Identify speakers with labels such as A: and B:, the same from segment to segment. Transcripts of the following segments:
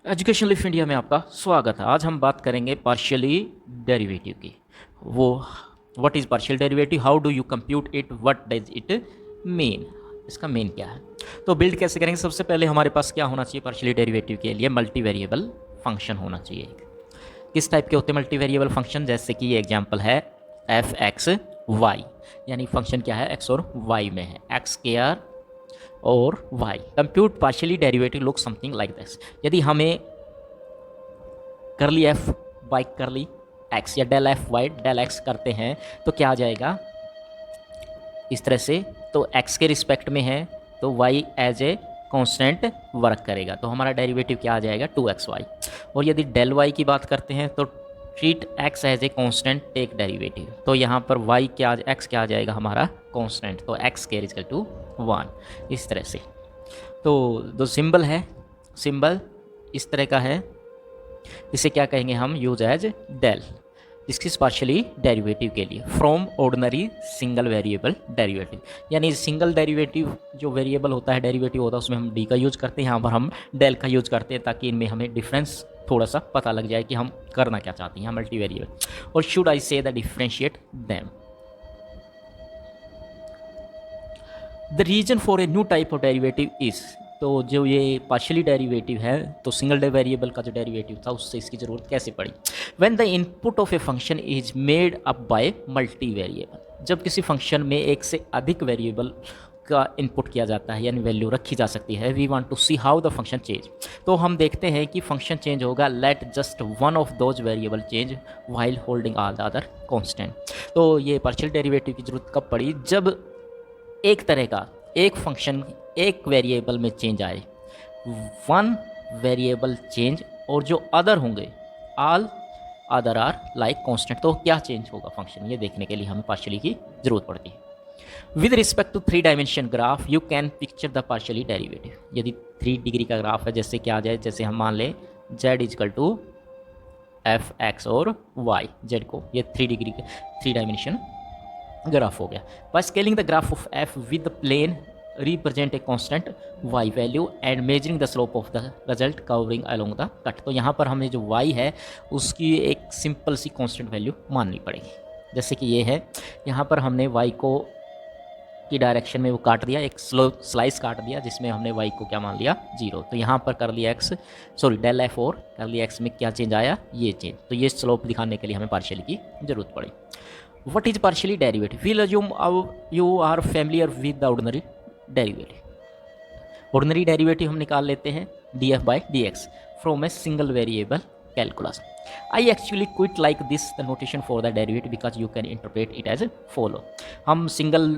A: Education लिफ India में आपका स्वागत है। आज हम बात करेंगे पार्शियली डेरिवेटिव की। वो what is partial derivative, how do you compute it, what does it mean, इसका मेन क्या है। तो बिल्ड कैसे करेंगे। सबसे पहले हमारे पास क्या होना चाहिए पार्शियली डेरिवेटिव के लिए, मल्टी वेरिएबल फंक्शन होना चाहिए। किस टाइप के होते हैं मल्टी वेरिएबल फंक्शन, जैसे कि ये एग्जाम्पल है एफ एक्स वाई, यानी फंक्शन क्या है एक्स और वाई में है, एक्स के आर और y। Compute partially derivative look something like this. यदि हमें curly F by curly X या del F Y del X करते हैं तो क्या आ जाएगा इस तरह से। तो x के रिस्पेक्ट में है तो y as a constant work करेगा, तो हमारा डेरिवेटिव क्या आ जाएगा 2xy। और यदि डेल y की बात करते हैं तो treat x as a constant take derivative, तो यहाँ पर y क्या x क्या आ जाएगा हमारा कांस्टेंट, तो x के इक्वल टू 1 इस तरह से। तो जो सिंबल है, सिंबल इस तरह का है, इसे क्या कहेंगे हम use as del. This partially derivative के लिए from ordinary single variable derivative, यानी सिंगल डेरिवेटिव जो वेरिएबल होता है डेरिवेटिव होता है उसमें हम डी का यूज करते हैं, यहाँ पर हम डेल का यूज करते हैं ताकि इनमें हमें डिफरेंस थोड़ा सा पता लग जाए कि हम करना क्या चाहते हैं मल्टी वेरिएबल। और should I say the differentiate them, the reason for a new type of derivative is, तो जो ये पार्शियली डेरिवेटिव है तो सिंगल वेरिएबल का जो डेरिवेटिव था उससे इसकी ज़रूरत कैसे पड़ी। When the input of a function is made up by multi variable, जब किसी फंक्शन में एक से अधिक वेरिएबल का इनपुट किया जाता है यानी वैल्यू रखी जा सकती है। We want to see how the function change, तो हम देखते हैं कि फंक्शन चेंज होगा। Let just one of those variable change while holding all the other constant. तो ये पार्शियल डेरिवेटिव की ज़रूरत कब पड़ी, जब एक तरह का एक फंक्शन एक वेरिएबल में चेंज आए, वन वेरिएबल चेंज, और जो अदर होंगे all other are like constant, तो क्या चेंज होगा फंक्शन, ये देखने के लिए हमें पार्शियली की जरूरत पड़ती है। With respect to 3 dimension graph you can picture the partially derivative. यदि 3 डिग्री का ग्राफ है, जैसे क्या आ जाए, जैसे हम मान लें z equal to F X और y, z को ये 3 डिग्री के 3 डायमेंशन ग्राफ हो गया। By scaling the graph of F with the plane represent a constant y value and measuring the slope of the result covering along the cut, तो यहाँ पर हमें जो y है उसकी एक सिंपल सी कांस्टेंट वैल्यू माननी पड़ेगी। जैसे कि ये है, यहाँ पर हमने y को की डायरेक्शन में वो काट दिया, एक स्लाइस काट दिया जिसमें हमने y को क्या मान लिया 0, तो यहाँ पर कर लिया x सॉरी डेल एफ और कर लिया x में क्या चेंज आया ये चेंज, तो ये स्लोप दिखाने के लिए हमें पार्शियली की जरूरत पड़ी। What is partially derivative? We'll assume you are familiar with the ordinary derivative. Ordinary derivative हम निकाल लेते हैं df by dx from a single variable calculus. I actually quite like this the notation for the derivative because you can interpret it as follow. हम single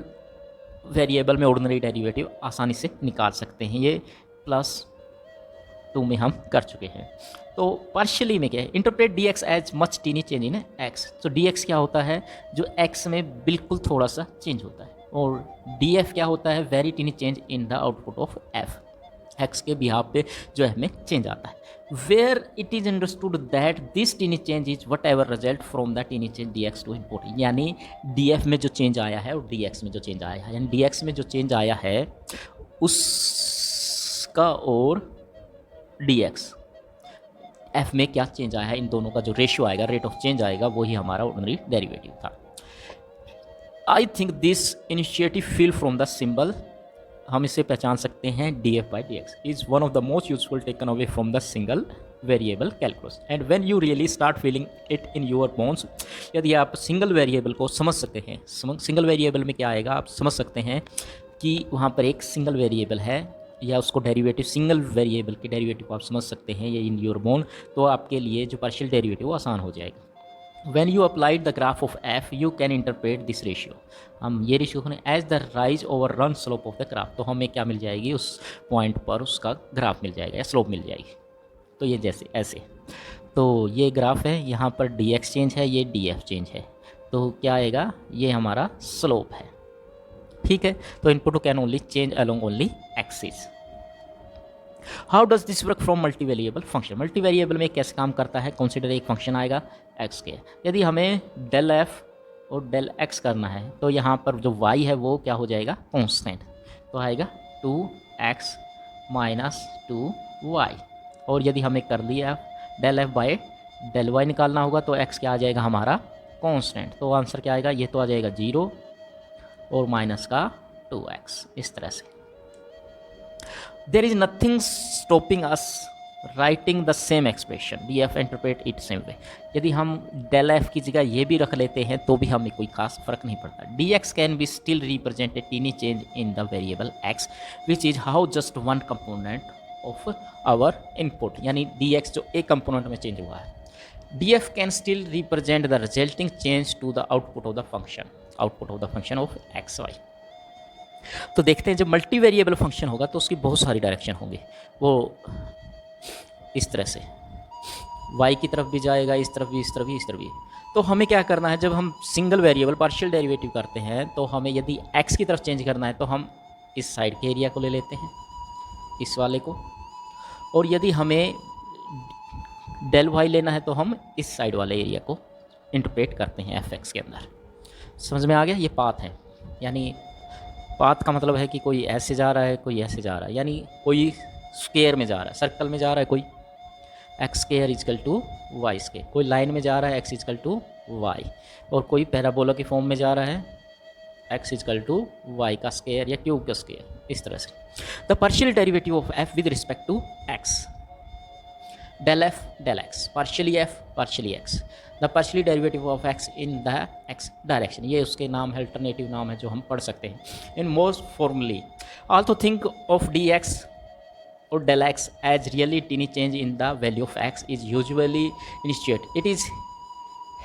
A: variable में ordinary derivative आसानी से निकाल सकते हैं, ये +2 में हम कर चुके हैं। तो पार्शियली में क्या है, interpret D X as much tiny change in X, तो डी एक्स क्या होता है जो एक्स में बिल्कुल थोड़ा सा चेंज होता है, और डी एफ क्या होता है very tiny change in the output of F, X के बिहाफ पे जो है हमें चेंज आता है। Where it is understood that this tiny change is whatever result from the tiny change D X to input, यानी D F में जो चेंज आया है और डी एक्स में जो चेंज आया है, यानी डी एक्स में जो चेंज आया है उसका और डी एक्स एफ में क्या चेंज आया है, इन दोनों का जो रेशियो आएगा, रेट ऑफ चेंज आएगा, वही हमारा ऑर्डिनरी डेरिवेटिव था। I think this initiative feel from the symbol, हम इसे पहचान सकते हैं D F by D x is one of the most useful taken away from the single variable calculus and when you really start feeling it in your bones. यदि आप single variable को समझ सकते हैं, सिंगल वेरिएबल में क्या आएगा आप समझ सकते हैं कि वहाँ पर एक सिंगल वेरिएबल है या उसको डेरिवेटिव सिंगल वेरिएबल के डेरिवेटिव को आप समझ सकते हैं ये इन योर बोन, तो आपके लिए जो पार्शियल डेरिवेटिव वो आसान हो जाएगा। When you applied the graph of f, you can interpret this ratio. हम ये ratio as the rise over run slope of the graph, तो हमें क्या मिल जाएगी उस पॉइंट पर उसका ग्राफ मिल जाएगा या स्लोप मिल जाएगी। तो ये जैसे ऐसे, तो ये ग्राफ है, यहाँ पर डी एक्स चेंज है, ये डी एफ चेंज है, तो क्या आएगा ये हमारा स्लोप है, ठीक है। तो input can only change along only axis. How does this work from multi variable function, multi variable में कैसे काम करता है, कंसिडर एक फंक्शन आएगा एक्स के, यदि हमें डेल एफ और डेल एक्स करना है तो यहाँ पर जो y है वो क्या हो जाएगा कांस्टेंट, तो आएगा 2x - 2y। और यदि हमें कर लिया del F by del Y निकालना होगा तो एक्स क्या आ जाएगा हमारा कांस्टेंट। तो आंसर क्या आएगा, ये तो आ जाएगा 0 और माइनस का 2x इस तरह से। There is nothing stopping us writing the same expression D F interpret it same way. यदि हम डेल एफ की जगह ये भी रख लेते हैं तो भी हमें कोई खास फर्क नहीं पड़ता। D X can be still represent a tiny change in the variable X which is how just one component of our input, यानी डी एक्स जो एक कंपोनेंट में चेंज हुआ है। D F can still represent the resulting change to the output of the function of X Y. तो देखते हैं जब मल्टी वेरिएबल फंक्शन होगा तो उसकी बहुत सारी डायरेक्शन होंगे, वो इस तरह से y की तरफ भी जाएगा, इस तरफ भी, इस तरफ भी, इस तरफ भी। तो हमें क्या करना है, जब हम सिंगल वेरिएबल पार्शियल डेरिवेटिव करते हैं तो हमें यदि x की तरफ चेंज करना है तो हम इस साइड के एरिया को ले लेते हैं, इस वाले को, और यदि हमें डेल y लेना है तो हम इस साइड वाले एरिया को इंटरप्रेट करते हैं fx के अंदर। समझ में आ गया, ये पाथ है, यानी पाथ का मतलब है कि कोई ऐसे जा रहा है, कोई ऐसे जा रहा है, यानी कोई स्क्वायर में जा रहा है, सर्कल में जा रहा है, कोई X square equal to Y square, कोई लाइन में जा रहा है एक्स इजकल टू वाई, और कोई पैराबोला की फॉर्म में जा रहा है एक्स इजकल टू वाई का स्क्वायर या क्यूब का स्क्वायर, इस तरह से। The partial derivative of F with respect to X, del F del X, partially F partially X, the partially derivative of X in the X direction, ये उसके नाम है, अल्टरनेटिव नाम है जो हम पढ़ सकते हैं। In most formally also think of D x or del x as really teeny change in the value of x is usually initiate. It is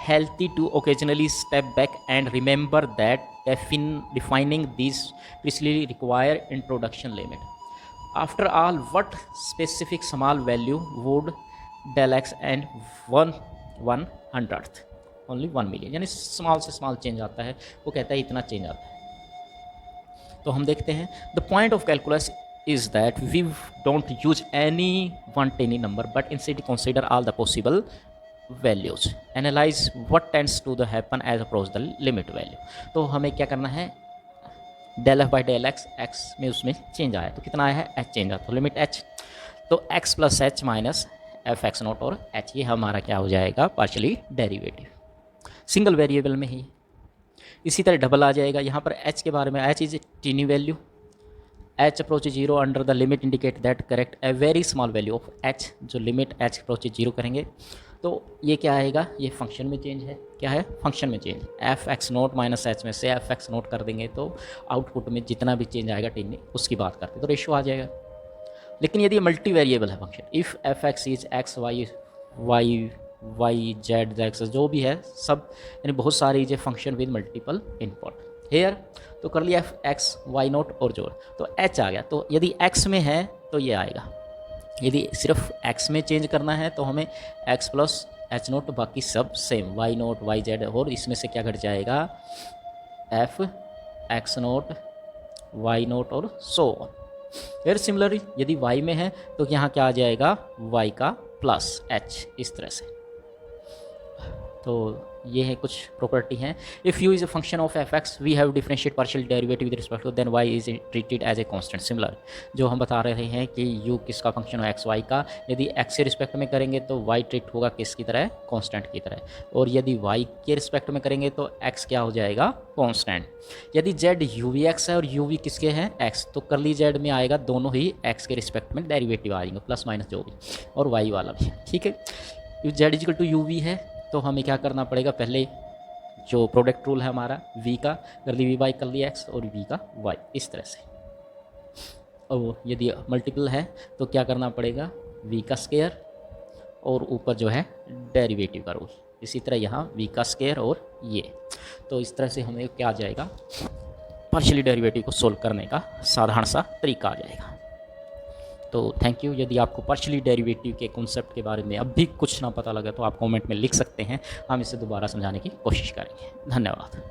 A: healthy to occasionally step back and remember that defining these precisely require introduction limit. After all, what specific small value would del x and 1/100th only 1 million, यानी small से small change आता है, वो कहता है इतना change आता है। तो हम देखते हैं the point of calculus is that we don't use any one tiny number but instead consider all the possible values, analyze what tends to the happen as approach the limit value। तो हमें क्या करना है, del F by del X, X में उसमें change आया तो कितना आया है, एच चेंज आया, तो लिमिट एच, तो x plus H minus F x not और एच, ये हमारा क्या हो जाएगा, पार्शियली डेरिवेटिव सिंगल वेरिएबल में ही। इसी तरह डबल आ जाएगा, यहाँ पर एच के बारे में, H is tiny value, h approaches 0 under the limit indicate that correct a very small value of h, जो लिमिट h approaches 0 करेंगे तो ये क्या आएगा, ये फंक्शन में चेंज है, क्या है, फंक्शन में change, F X note minus H में से एफ एक्स नोट कर देंगे तो आउटपुट में जितना भी चेंज आएगा टीन में उसकी बात करते तो रेशो आ जाएगा। लेकिन यदि मल्टी वेरिएबल है function, if F X is X Y Y Y Z X जो भी है सब, यानी बहुत सारी जो function with multiple input here, तो कर लिया एक्स वाई नोट और जोड़, तो एच आ गया। तो यदि एक्स में है तो ये आएगा, यदि सिर्फ एक्स में चेंज करना है तो हमें एक्स प्लस एच नोट, बाकी सब same Y not Y Z, और इसमें से क्या घट जाएगा, F X not Y not और सो ऑन। फिर सिमिलरली यदि वाई में है तो यहाँ क्या आ जाएगा, वाई का प्लस एच, इस तरह से। तो ये है कुछ प्रॉपर्टी हैं। If U is a function of F X we have differentiate partial derivative with respect to then Y is treated as a constant. Similar जो हम बता रहे हैं कि यू किसका फंक्शन है, एक्स वाई का, यदि एक्स के रिस्पेक्ट में करेंगे तो वाई ट्रीट होगा किसकी तरह, कांस्टेंट की तरह, और यदि वाई के रिस्पेक्ट में करेंगे तो एक्स क्या हो जाएगा, कांस्टेंट। यदि जेड यू वी एक्स है और यू वी किसके हैं, एक्स, तो करली जेड में आएगा दोनों ही एक्स के रिस्पेक्ट में डेरिवेटिव आएंगे, प्लस माइनस जो भी, और वाई वाला भी, ठीक है। Z equal to U V है तो हमें क्या करना पड़ेगा, पहले जो प्रोडक्ट रूल है हमारा वी का, कर ली वी वाई कर ली एक्स और वी का वाई, इस तरह से। और यदि मल्टीपल है तो क्या करना पड़ेगा, वी का स्क्वायर और ऊपर जो है डेरिवेटिव का रूल, इसी तरह यहाँ वी का स्क्वायर और ये, तो इस तरह से हमें क्या आ जाएगा, पार्शियली डेरिवेटिव को सोल्व करने का साधारण सा तरीका आ जाएगा। तो थैंक यू। यदि आपको पार्शियली डेरिवेटिव के कॉन्सेप्ट के बारे में अब भी कुछ ना पता लगा तो आप कमेंट में लिख सकते हैं, हम इसे दोबारा समझाने की कोशिश करेंगे। धन्यवाद।